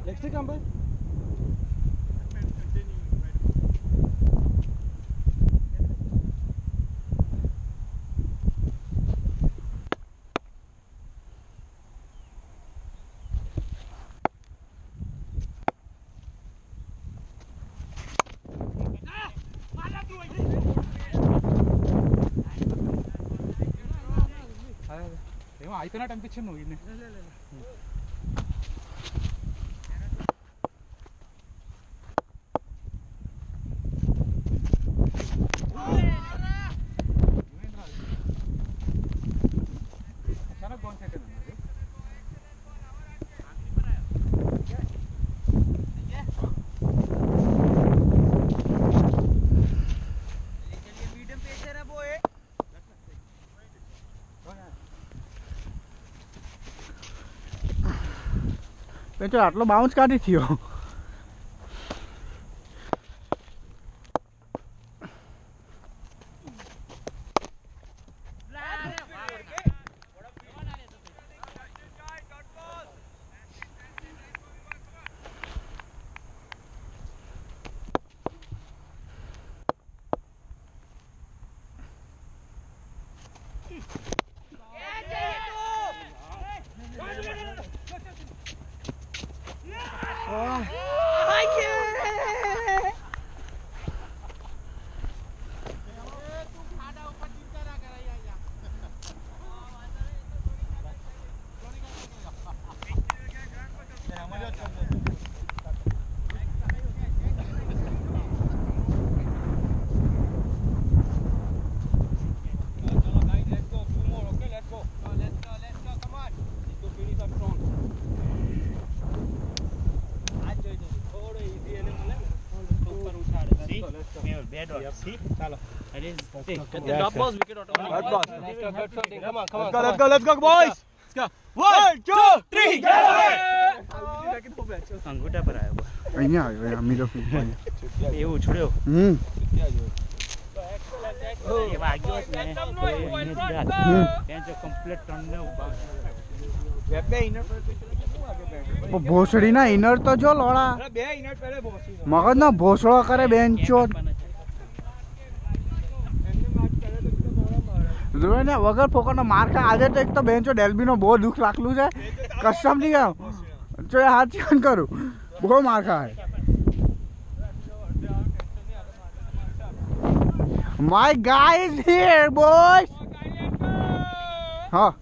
Next to come by. అయిపోయినట్టు అనిపించింది నువ్వు ఇన్ని చాలా బాగుంది సెట్ అయింది આટલો બાઉન્સ કાઢી થયો See? It is. Get the top balls, wicket automatic. Come on, come on. Let's go, boys. Let's go. 1, 2, 3, get away! અંગૂઠા પર આવ્યો. અહીંયા આવ્યો અમીરો ફીટ એવું છોડ્યો. એ વાગ્યો જ ને. બેન્ચ કમ્પ્લીટ ટર્ન બે ઇનર ભોસડી ના ઇનર તો જો લોડા બે ઇનર પહેલે ભોસડી મગજ નો ભોસડો કરે બેન્ચો જોને વગર ફોકરનો માર ખા આજે તો એક તો બેન્ચો ડેલ્બીનો બહુ દુઃખ લાગલું છે કસમ નહીં ગયો જો હાથ ચેન કરું બહુ માર ખાય my guys is here boys હા